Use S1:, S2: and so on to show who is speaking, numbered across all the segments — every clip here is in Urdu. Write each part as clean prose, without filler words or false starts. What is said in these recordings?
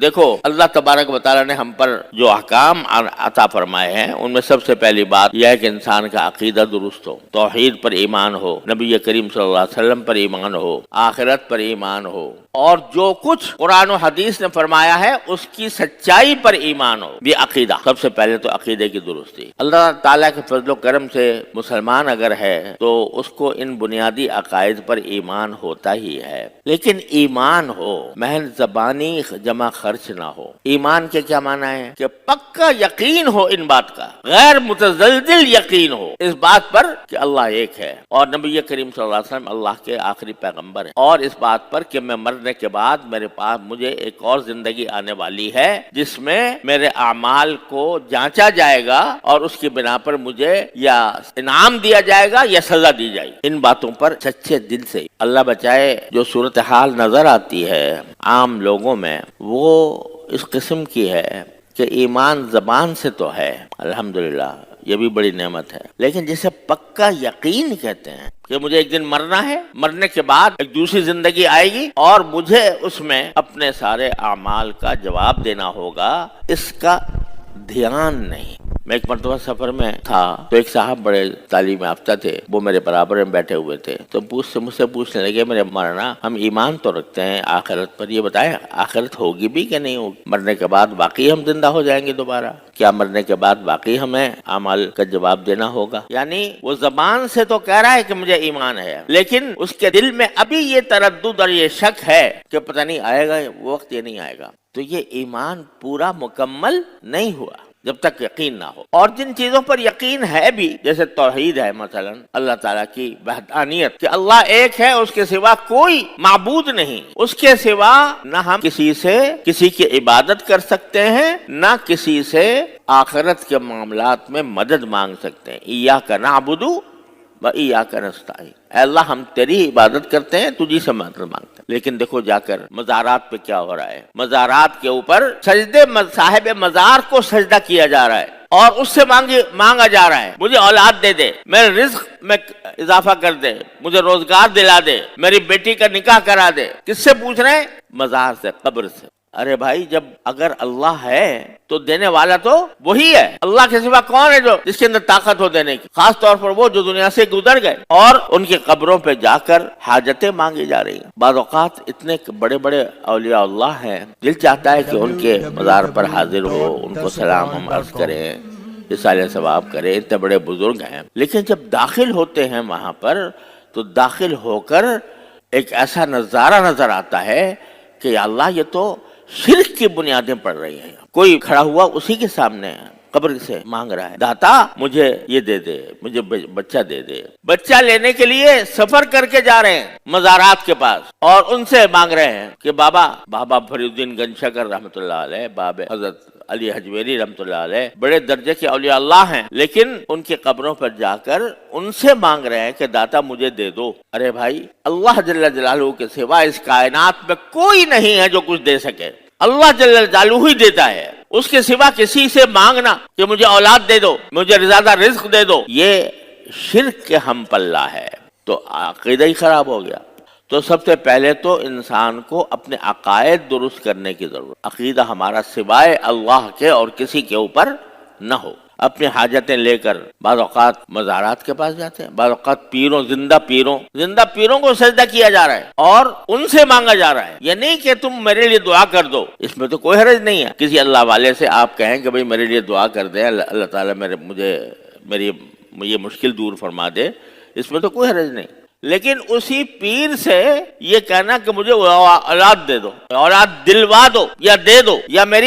S1: دیکھو اللہ تبارک و تعالیٰ نے ہم پر جو احکام عطا فرمائے ہیں ان میں سب سے پہلی بات یہ ہے کہ انسان کا عقیدہ درست ہو، توحید پر ایمان ہو، نبی کریم صلی اللہ علیہ وسلم پر ایمان ہو، آخرت پر ایمان ہو، اور جو کچھ قرآن و حدیث نے فرمایا ہے اس کی سچائی پر ایمان ہو۔ یہ عقیدہ سب سے پہلے تو عقیدے کی درستی۔ اللہ تعالیٰ کے فضل و کرم سے مسلمان اگر ہے تو اس کو ان بنیادی عقائد پر ایمان ہوتا ہی ہے، لیکن ایمان ہو محض زبانی جمع خرچ نہ ہو۔ ایمان کے کیا معنی ہے کہ پکا یقین ہو ان بات کا، غیر متزلزل یقین ہو اس بات پر کہ اللہ ایک ہے اور نبی کریم صلی اللہ علیہ وسلم اللہ کے آخری پیغمبر ہیں، اور اس بات پر کہ میں مرنے کے بعد میرے پاس مجھے ایک اور زندگی آنے والی ہے جس میں میرے اعمال کو جانچا جائے گا اور اس کی بنا پر مجھے یا انعام دیا جائے گا یا سزا دی جائے گی۔ ان باتوں پر سچے دل سے اللہ بچائے جو صورتحال نظر آتی ہے عام لوگوں میں وہ اس قسم کی ہے کہ ایمان زبان سے تو ہے الحمدللہ، یہ بھی بڑی نعمت ہے، لیکن جسے پکا یقین کہتے ہیں کہ مجھے ایک دن مرنا ہے، مرنے کے بعد ایک دوسری زندگی آئے گی اور مجھے اس میں اپنے سارے اعمال کا جواب دینا ہوگا، اس کا دھیان نہیں۔ میں ایک مرتبہ سفر میں تھا تو ایک صاحب بڑے تعلیم یافتہ تھے، وہ میرے برابر میں بیٹھے ہوئے تھے، تو مجھ سے پوچھنے لگے میرے مولانا ہم ایمان تو رکھتے ہیں آخرت پر، یہ بتائیں آخرت ہوگی بھی کہ نہیں ہوگی؟ مرنے کے بعد واقعی ہم زندہ ہو جائیں گے دوبارہ؟ کیا مرنے کے بعد واقعی ہمیں اعمال کا جواب دینا ہوگا؟ یعنی وہ زبان سے تو کہہ رہا ہے کہ مجھے ایمان ہے، لیکن اس کے دل میں ابھی یہ تردد اور یہ شک ہے کہ پتہ نہیں آئے گا وہ وقت یا نہیں آئے گا، تو یہ ایمان پورا مکمل نہیں ہوا جب تک یقین نہ ہو۔ اور جن چیزوں پر یقین ہے بھی، جیسے توحید ہے مثلا، اللہ تعالیٰ کی وحدانیت کہ اللہ ایک ہے، اس کے سوا کوئی معبود نہیں، اس کے سوا نہ ہم کسی کی عبادت کر سکتے ہیں، نہ کسی سے آخرت کے معاملات میں مدد مانگ سکتے ہیں۔ ایاک نعبد و ایاک نستعین، اے اللہ ہم تیری عبادت کرتے ہیں، تجھی سے مدد مانگتے ہیں۔ لیکن دیکھو جا کر مزارات پہ کیا ہو رہا ہے، مزارات کے اوپر سجدے صاحب مزار کو سجدہ کیا جا رہا ہے اور اس سے مانگا جا رہا ہے مجھے اولاد دے دے، میرے رزق میں اضافہ کر دے، مجھے روزگار دلا دے، میری بیٹی کا نکاح کرا دے۔ کس سے پوچھ رہے ہیں؟ مزار سے، قبر سے۔ ارے بھائی جب اگر اللہ ہے تو دینے والا تو وہی ہے، اللہ کے سوا کون ہے جس کے اندر طاقت ہو دینے کی؟ خاص طور پر وہ جو دنیا سے گزر گئے اور ان کی قبروں پہ جا کر حاجتیں مانگی جا رہی ہیں۔ بعض اوقات اتنے بڑے بڑے اولیاء اللہ ہیں، دل چاہتا ہے کہ ان کے مزار پر حاضر ہو، ان کو سلام ہم عرض کریں، رسالہ ثواب کریں، اتنے بڑے بزرگ ہیں، لیکن جب داخل ہوتے ہیں وہاں پر تو داخل ہو کر ایک ایسا نظارہ نظر آتا ہے کہ یا اللہ یہ تو شرک کی بنیادیں پڑ رہی ہیں۔ کوئی کھڑا ہوا اسی کے سامنے قبر سے مانگ رہا ہے، داتا مجھے یہ دے دے، مجھے بچہ دے دے۔ بچہ لینے کے لیے سفر کر کے جا رہے ہیں مزارات کے پاس اور ان سے مانگ رہے ہیں کہ بابا فرید الدین گنج شکر رحمۃ اللہ علیہ، باب حضرت علی حجویری رحمۃ اللہ علیہ بڑے درجے کے اولیاء اللہ ہیں، لیکن ان کی قبروں پر جا کر ان سے مانگ رہے ہیں کہ داتا مجھے دے دو۔ ارے بھائی اللہ جل جلالہ کے سوا اس کائنات میں کوئی نہیں ہے جو کچھ دے سکے، اللہ جل جلالہ ہی دیتا ہے، اس کے سوا کسی سے مانگنا کہ مجھے اولاد دے دو، مجھے زیادہ رزق دے دو، یہ شرک کے ہم پلہ ہے، تو عقیدہ ہی خراب ہو گیا۔ تو سب سے پہلے تو انسان کو اپنے عقائد درست کرنے کی ضرورت، عقیدہ ہمارا سوائے اللہ کے اور کسی کے اوپر نہ ہو۔ اپنی حاجتیں لے کر بعض اوقات مزارات کے پاس جاتے ہیں، بعض اوقات زندہ پیروں کو سجدہ کیا جا رہا ہے اور ان سے مانگا جا رہا ہے۔ یہ نہیں کہ تم میرے لیے دعا کر دو، اس میں تو کوئی حرج نہیں ہے۔ کسی اللہ والے سے آپ کہیں کہ بھئی میرے لیے دعا کر دیں، اللہ تعالیٰ میری یہ مشکل دور فرما دے، اس میں تو کوئی حرج نہیں، لیکن اسی پیر سے یہ کہنا کہ مجھے اولاد دے دو، اولاد دلوا دو یا دے دو، یا میں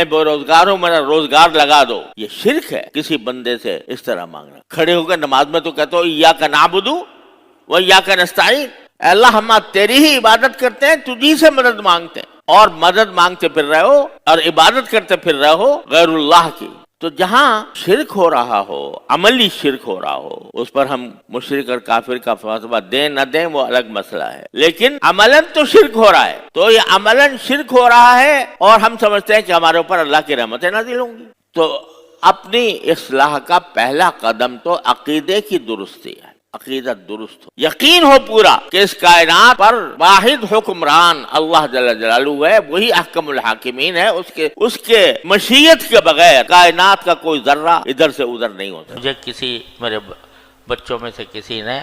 S1: بے روزگار ہوں، میرا روزگار لگا دو، یہ شرک ہے۔ کسی بندے سے اس طرح مانگنا، کھڑے ہو کر نماز میں تو کہتے ہو ایاک نعبد و ایاک نستعین، اے اللہ ہم تیری ہی عبادت کرتے ہیں، تجھی سے مدد مانگتے ہیں، اور مدد مانگتے پھر رہے ہو اور عبادت کرتے پھر رہے ہو غیر اللہ کی۔ تو جہاں شرک ہو رہا ہو، عملی شرک ہو رہا ہو، اس پر ہم مشرک اور کافر کا فیصلہ دیں نہ دیں وہ الگ مسئلہ ہے، لیکن عملاً تو شرک ہو رہا ہے، تو یہ عملاً شرک ہو رہا ہے اور ہم سمجھتے ہیں کہ ہمارے اوپر اللہ کی رحمتیں نازل ہوں گی۔ تو اپنی اصلاح کا پہلا قدم تو عقیدے کی درستی ہے۔ عقیدت درست ہو، یقین ہو پورا کہ اس کائنات پر واحد حکمران اللہ جل جلالہ ہے، وہی احکم الحاکمین ہے، اس کے مشیت کے بغیر کائنات کا کوئی ذرہ ادھر سے ادھر نہیں ہوتا۔ مجھے میرے بچوں میں سے کسی نے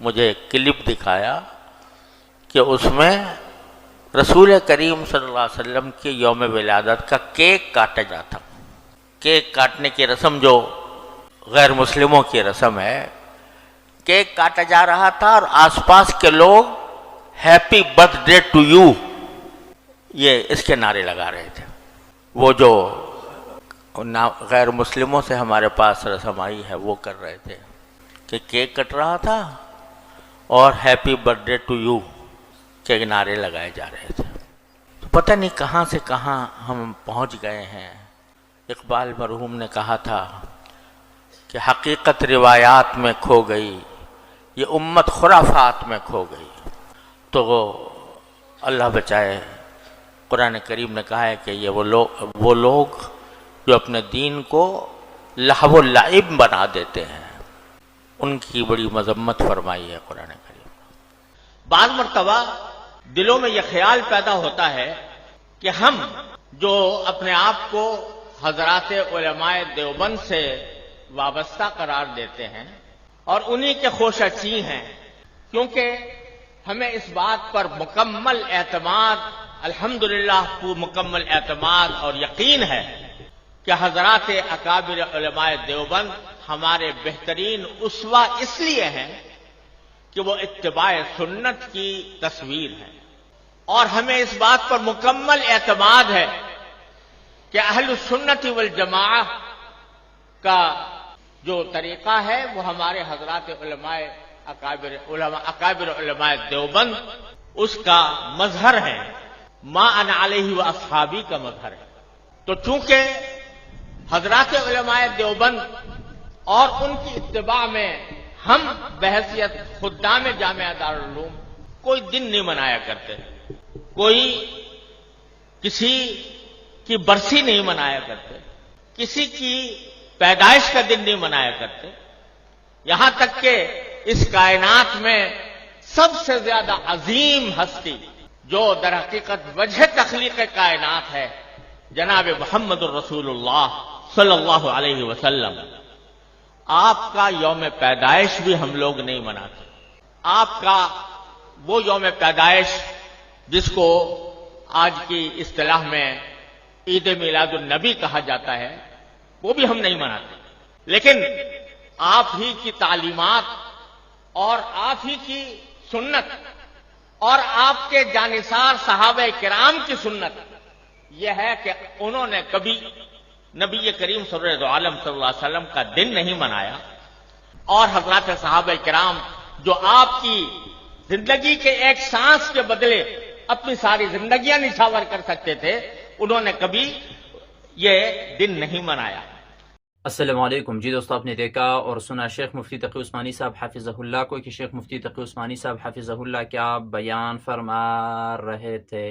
S1: مجھے ایک کلپ دکھایا کہ اس میں رسول کریم صلی اللہ علیہ وسلم کے یوم ولادت کا کیک کاٹا جاتا، کیک کاٹنے کی رسم جو غیر مسلموں کی رسم ہے، کیک کاٹا جا رہا تھا اور آس پاس کے لوگ happy birthday to you یہ اس کے نعرے لگا رہے تھے۔ وہ جو غیر مسلموں سے ہمارے پاس رسم آئی ہے وہ کر رہے تھے کہ کیک کٹ رہا تھا اور happy birthday to you کے نعرے لگائے جا رہے تھے۔ تو پتہ نہیں کہاں سے کہاں ہم پہنچ گئے ہیں۔ اقبال مرحوم نے کہا تھا کہ حقیقت روایات میں کھو گئی، یہ امت خرافات میں کھو گئی۔ تو اللہ بچائے، قرآن کریم نے کہا ہے کہ یہ وہ لوگ جو اپنے دین کو لہو و لعب بنا دیتے ہیں، ان کی بڑی مذمت فرمائی ہے قرآن کریم۔ بعض مرتبہ دلوں میں یہ خیال پیدا ہوتا ہے کہ ہم جو اپنے آپ کو حضرات علماء دیوبند سے وابستہ قرار دیتے ہیں اور انہی کے خوشچی ہیں، کیونکہ ہمیں اس بات پر مکمل اعتماد، الحمدللہ مکمل اعتماد اور یقین ہے کہ حضرات اکابر علماء دیوبند ہمارے بہترین اسوہ اس لیے ہیں کہ وہ اتباع سنت کی تصویر ہے، اور ہمیں اس بات پر مکمل اعتماد ہے کہ اہل السنت والجماعہ کا جو طریقہ ہے وہ ہمارے حضرات اکابر علماء دیوبند اس کا مظہر ہے، ما انا علیہ و اصحابی کا مظہر ہے۔ تو چونکہ حضرات علماء دیوبند اور ان کی اتباع میں ہم بحیثیت خدام جامعہ دارالعلوم کوئی دن نہیں منایا کرتے، کوئی کسی کی برسی نہیں منایا کرتے، کسی کی پیدائش کا دن نہیں منایا کرتے، یہاں تک کہ اس کائنات میں سب سے زیادہ عظیم ہستی جو در حقیقت وجہ تخلیق کائنات ہے، جناب محمد الرسول اللہ صلی اللہ علیہ وسلم، آپ کا یوم پیدائش بھی ہم لوگ نہیں مناتے۔ آپ کا وہ یوم پیدائش جس کو آج کی اصطلاح میں عید میلاد النبی کہا جاتا ہے وہ بھی ہم نہیں مناتے، لیکن آپ ہی کی تعلیمات اور آپ ہی کی سنت اور آپ کے جانثار صحابہ کرام کی سنت یہ ہے کہ انہوں نے کبھی نبی کریم سرور عالم صلی اللہ علیہ وسلم کا دن نہیں منایا، اور حضرات صحابہ کرام جو آپ کی زندگی کے ایک سانس کے بدلے اپنی ساری زندگیاں نچھاور کر سکتے تھے، انہوں نے کبھی یہ دن نہیں منایا۔
S2: السلام علیکم جی دوستو، آپ نے دیکھا اور سنا شیخ مفتی تقی عثمانی صاحب حافظہ اللہ کو کہ شیخ مفتی تقی عثمانی صاحب حافظہ اللہ کیا بیان فرما رہے تھے۔